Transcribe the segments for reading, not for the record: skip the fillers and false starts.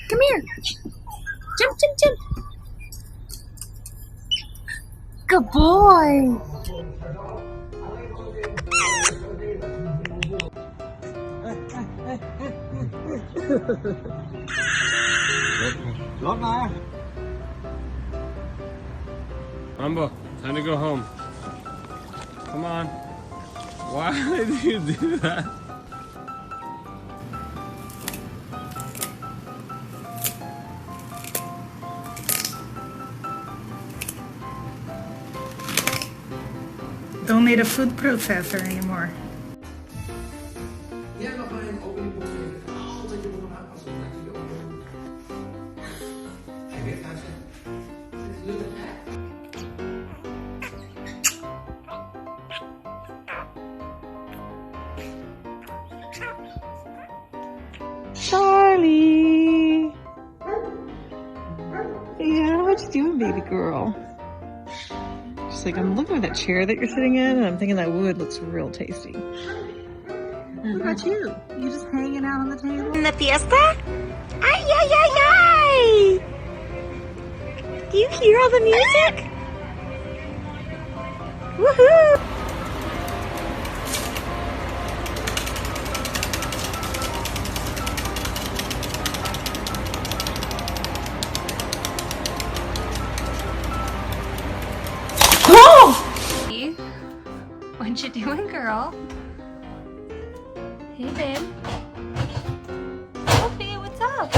Come here. Jump, jump, jump. Good boy. Mambo, time to go home. Come on. Why did you do that? Don't need a food processor anymore. Charlie! Yeah, what you doing, baby girl? She's like, I'm looking at that chair that you're sitting in, and I'm thinking that wood looks real tasty. What about you? You just hanging out on the table? In the fiesta? Ay, ay, ay, ay! Do you hear all the music? Woohoo! What you doing, girl? Hey, babe. Oh, hey, what's up?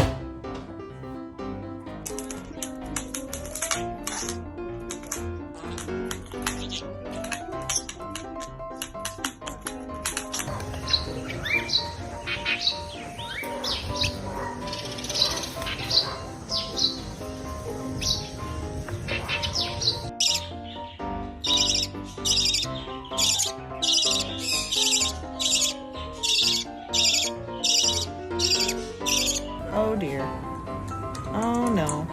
Oh dear. Oh no.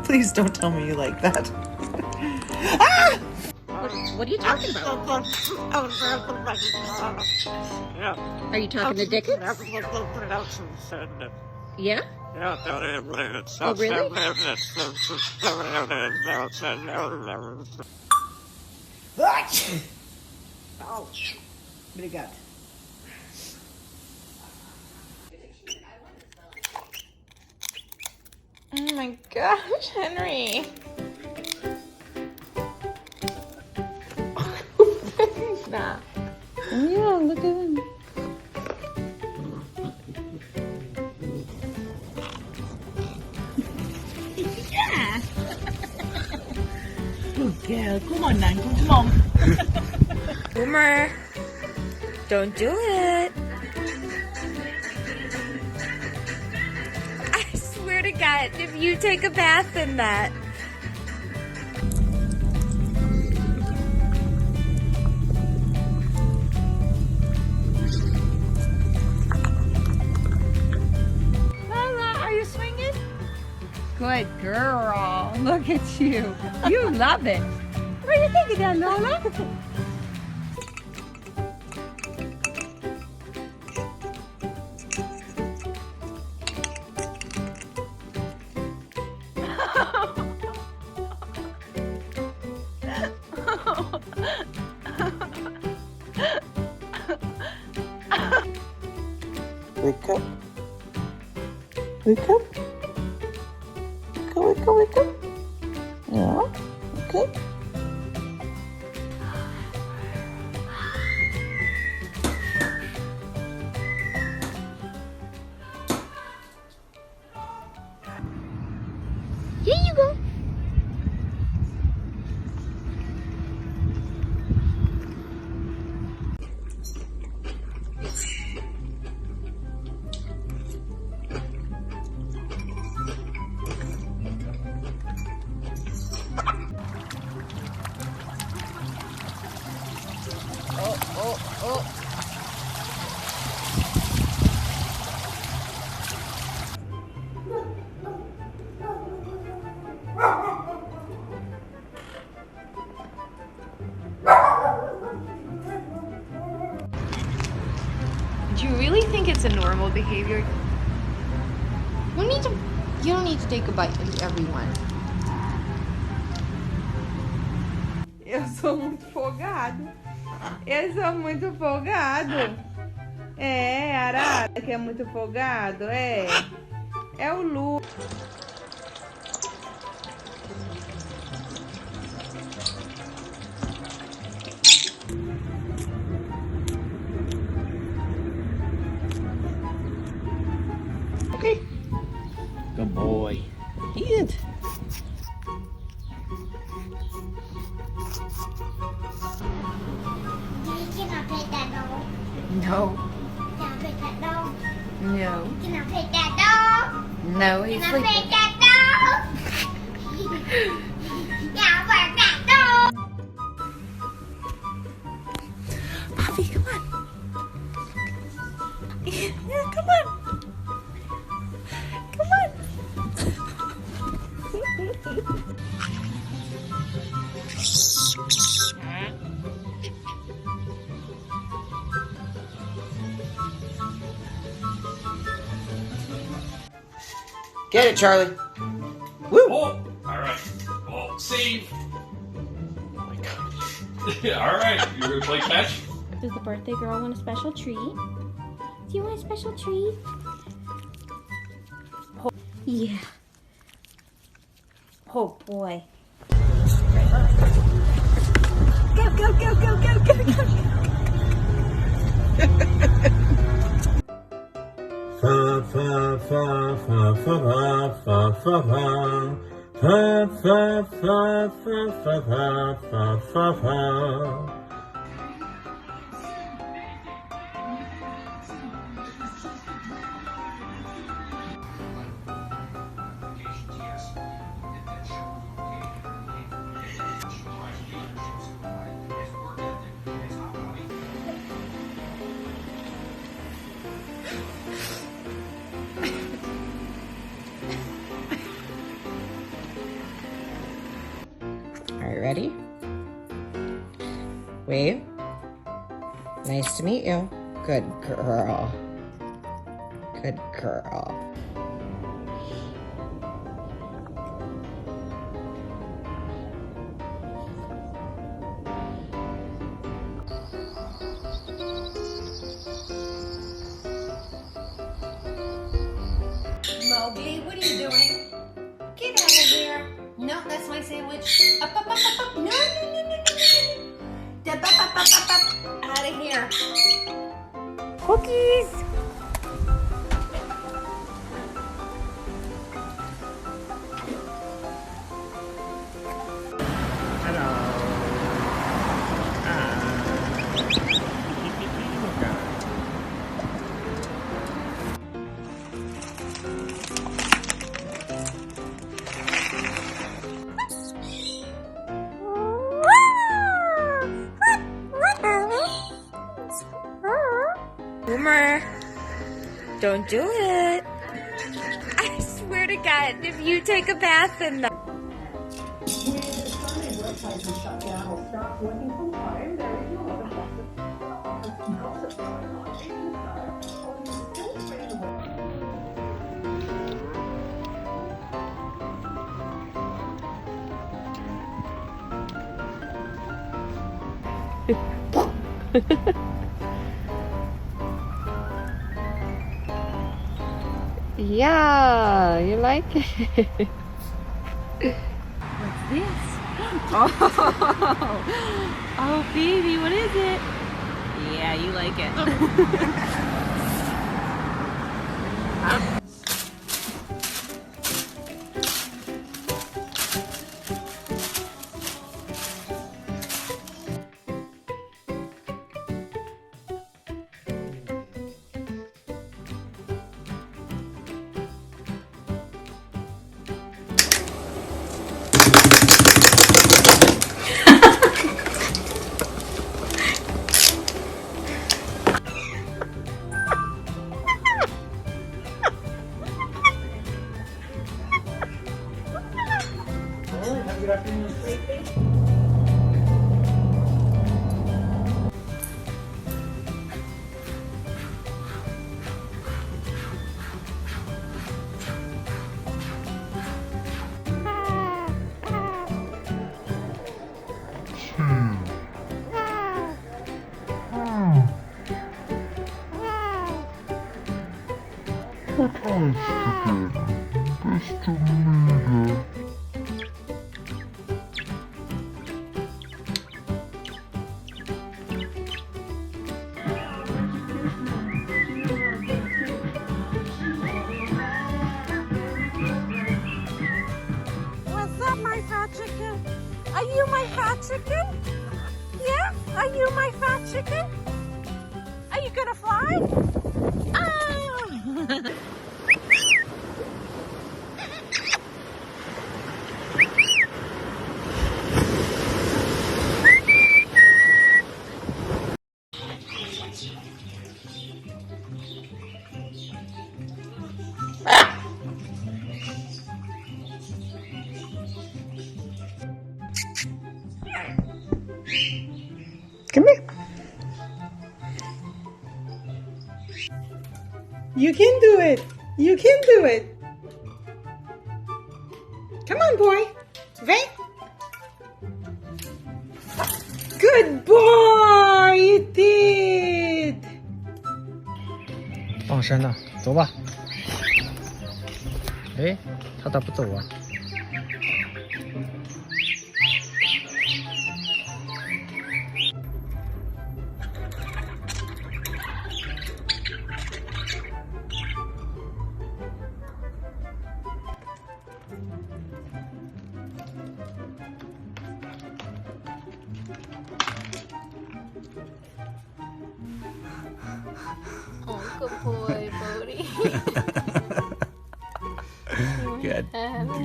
Please don't tell me you like that. Ah! What are you talking about? Are you talking to Dickens? Yeah? Oh, really? Ouch. What do you got? Oh my gosh, Henry. Nah. Oh yeah, look at him. Yeah. Good girl. Come on, Nan. Come on. Boomer, don't do it. I swear to God, if you take a bath in that. Lala, are you swinging? Good girl. Look at you. You love it. What are you thinking there, Lola? Wake up. Wake up. Wake up, wake up, wake up. Yeah, okay. Here you go. Do you really think it's a normal behavior You don't need to take a bite of everyone. Eu sou muito folgado. Eu sou muito folgado. É, Arara que é muito folgado, é. É o Lu. Okay. Good boy. Eat it. Can I pet that dog? No. Can I pet that dog? No. Can I pet that dog? No, he's Can I sleeping. pet that dog? Can I pet that dog? Poppy, come on. Yeah, come on. Come on. Get it, Charlie. Woo! Oh, all right. Oh, save. Oh my gosh. All right, you gonna play catch? Does the birthday girl want a special treat? Do you want a special treat? Oh, yeah. Oh boy. Go, go, go, go, go, go, go. Fa fa fa fa fa fa fa fa fa fa fa fa fa fa fa fa. Are you ready? Wave. Nice to meet you. Good girl. Good girl. Mowgli, what are you doing? Get out of here. No, that's my sandwich. Up, up, up, up, up. No, no, no, no, no, no. Up, up, up, up, up, up. Out of here. Cookies. Boomer, don't do it. I swear to God, if you take a bath in the... Yeah, you like it. What's this? Oh, baby, what is it? Yeah, you like it. What's up, my fat chicken? Are you my fat chicken? Yeah? Are you my fat chicken? Are you gonna fly? Ah! Come here. You can do it. You can do it. Come on, boy. Right? Good boy. You did. 放生了，走吧。哎，他咋不走啊？Oh, good boy, Bodie.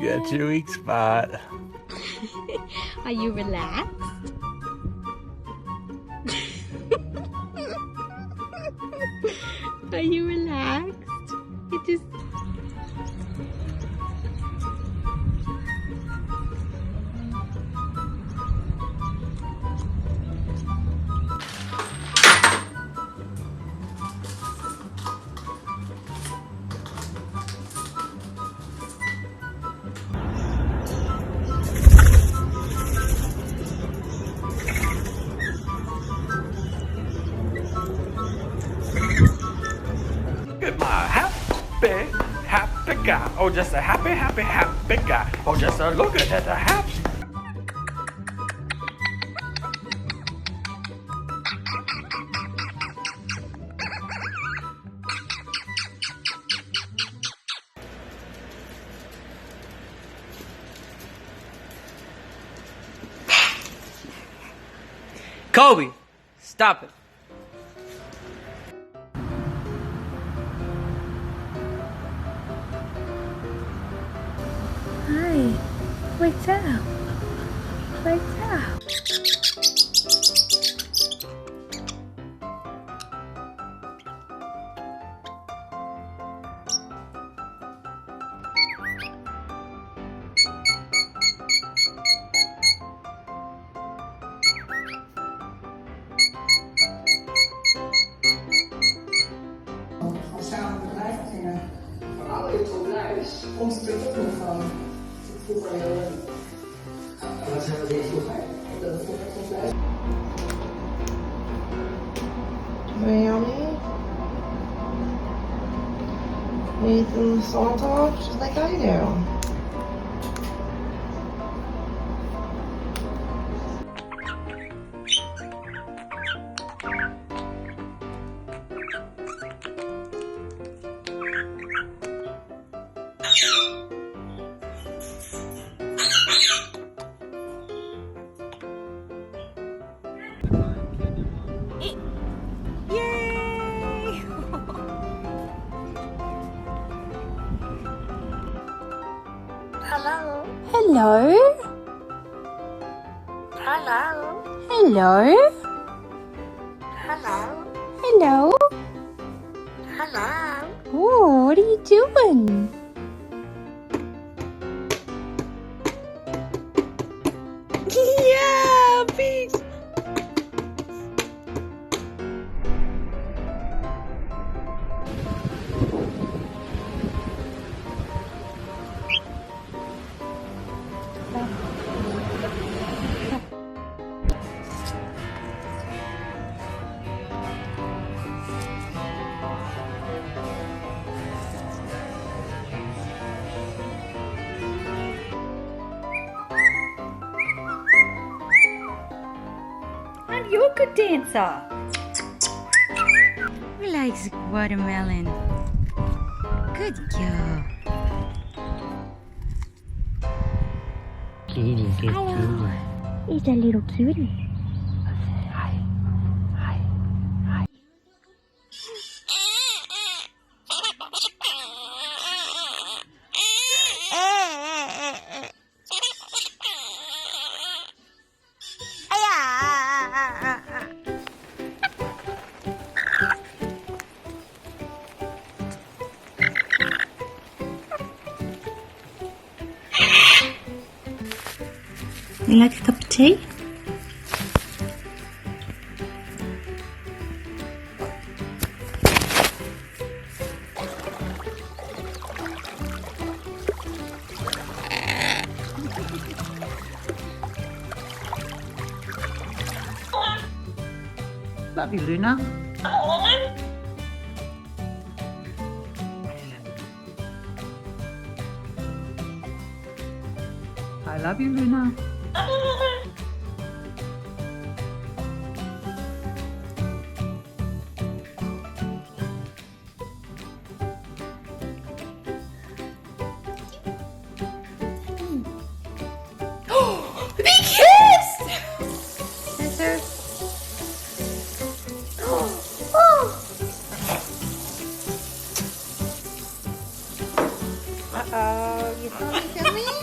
Got your weak spot. Are you relaxed? Are you relaxed? You just... Look at my happy guy. Oh, just a happy guy. Oh, just a look at that happy. Kobe, stop it. Hi, what's up? What's up? Yummy. Need some salt off just like I do. Yay! Hello. Hello? Hello. Hello? Hello. Hello? Hello. Oh, what are you doing? Yeah, peace. you're a good dancer. Who likes watermelon? Good girl. Kitty, get Hello. He's a little cutie. You like a cup of tea? Love you, Luna. I love you, Luna. They kissed! Scissors. Uh-oh, you saw me filming?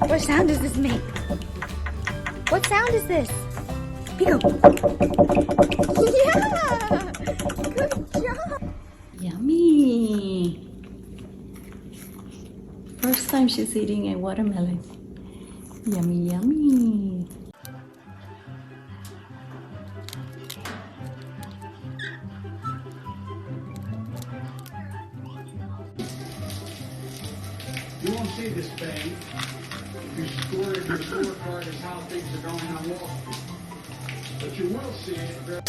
What sound does this make? What sound is this? Pico. Yeah! Good job! Yummy! First time she's eating a watermelon. Yummy, yummy! You won't see this thing. You score in your scorecard is how things are going on Wall Street. But you will see it very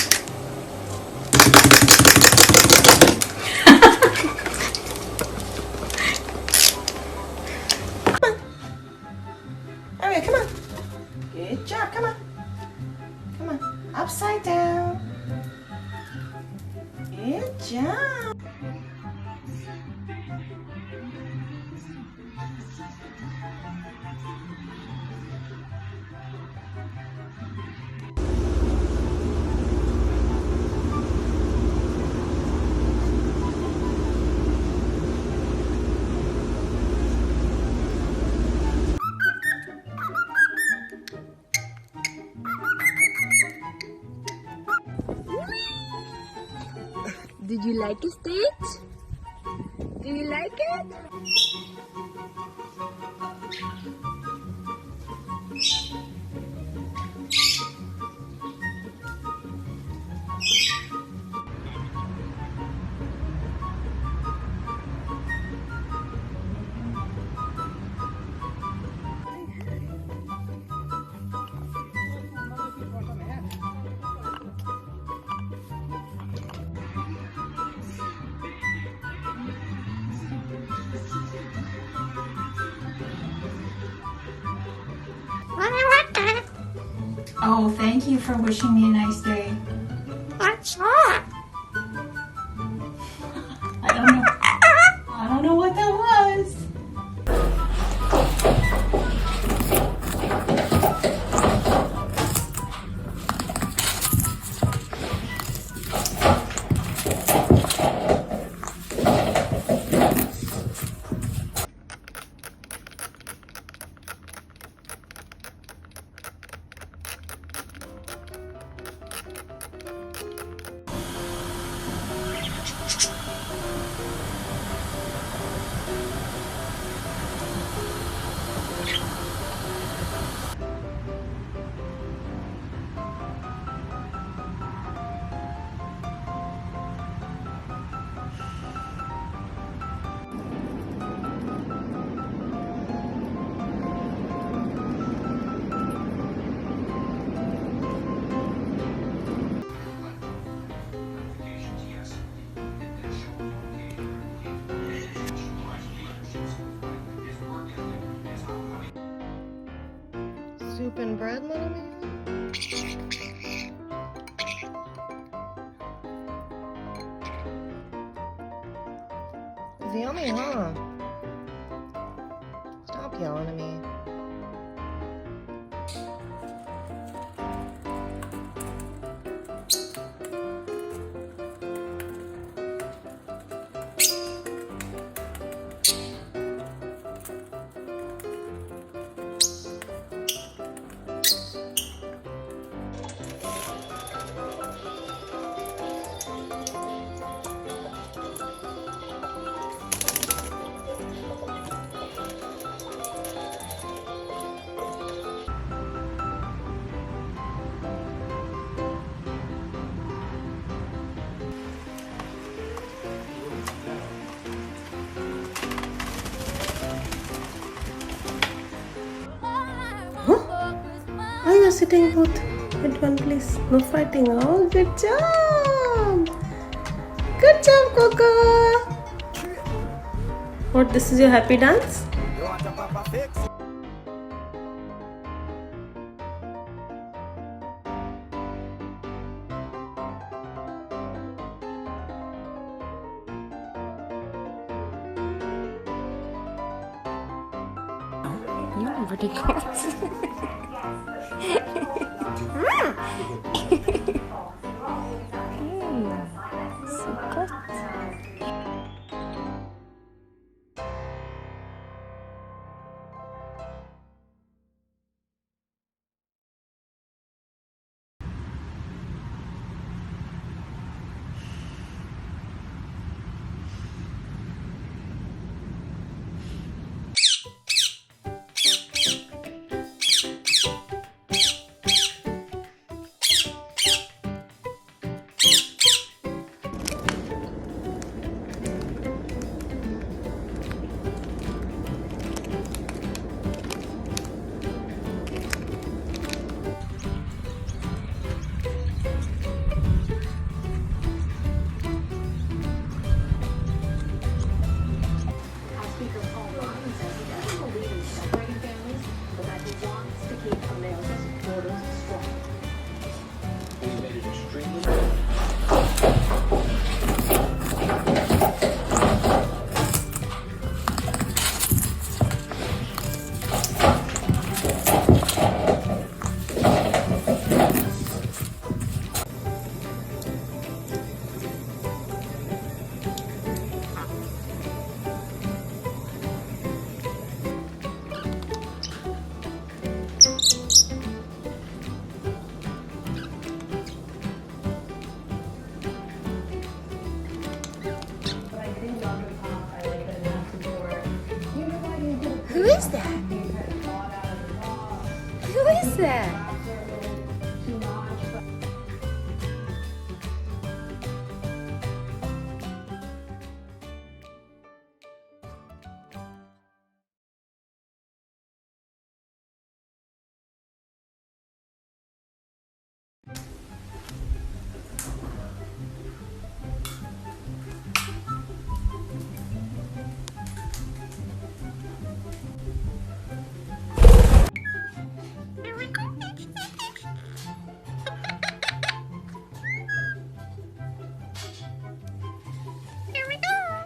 Alright, come on. Good job, come on. Come on. Upside down. Good job. Did you like it, Stitch? Do you like it? Oh, thank you for wishing me a nice day. I don't know what that was. bad, little man? It's yummy, huh? Stop yelling at me. Why are you sitting both at one place? No fighting. Oh, good job. Good job, Coco. What, this is your happy dance? You already got so good. Who is that? Who is that?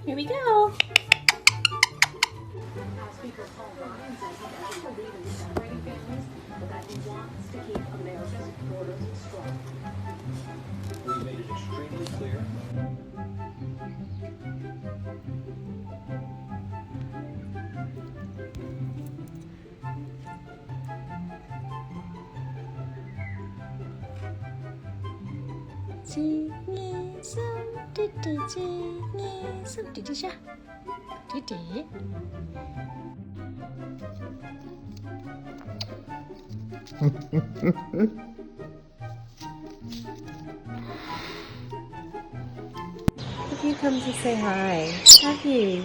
Here we go. We made it extremely clear. Have you come to say hi? Have you?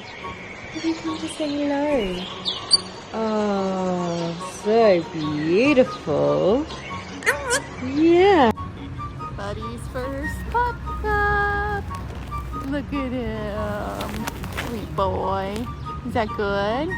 Have you come to say hello? Oh, so beautiful. Yeah. Buddy's first pup cup. Look at him. Sweet boy. Is that good?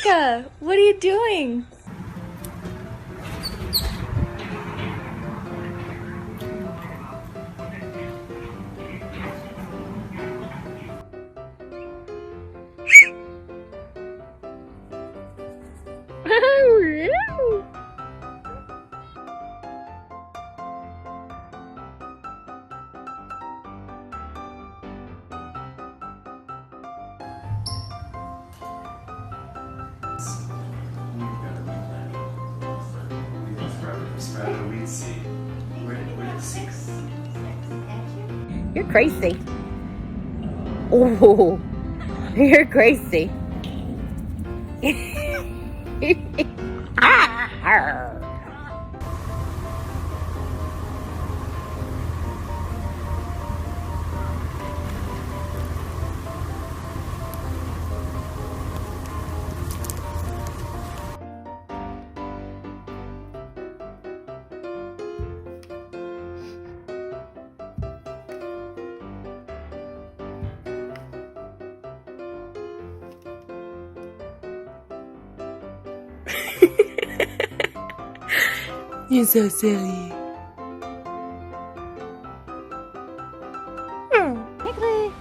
Alaska, what are you doing? You're crazy. Oh, you're crazy. You're so silly. Nicholas.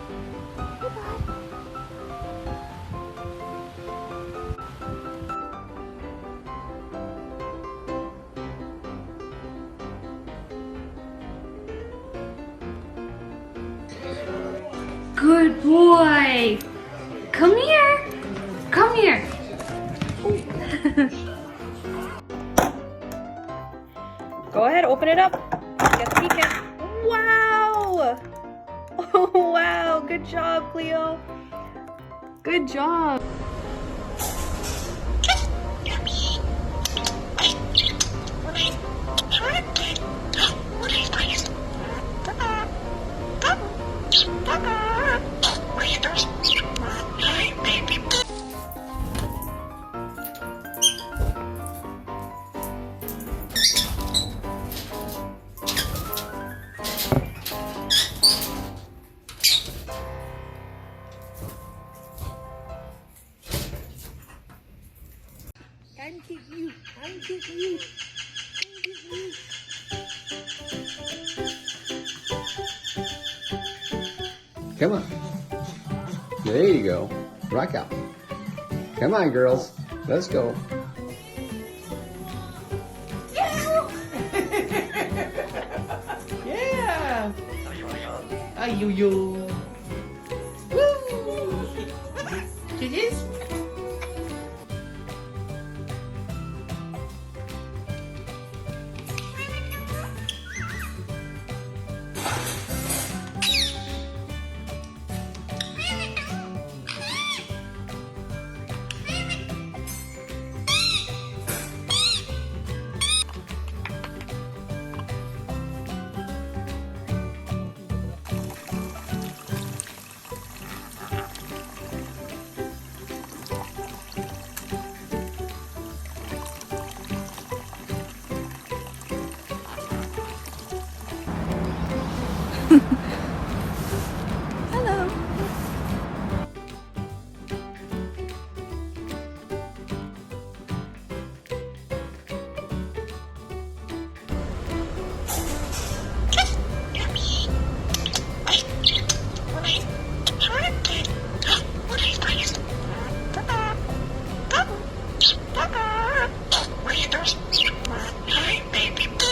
Good boy. Come here. Come here. Go ahead, open it up. Get a peek at. Wow! Oh, wow. Good job, Cleo. Good job. Time to you. Time to you. Come on. There you go. Rock out. Come on, girls. Let's go. Yeah. Ayo. Woo. Budgies. Hello.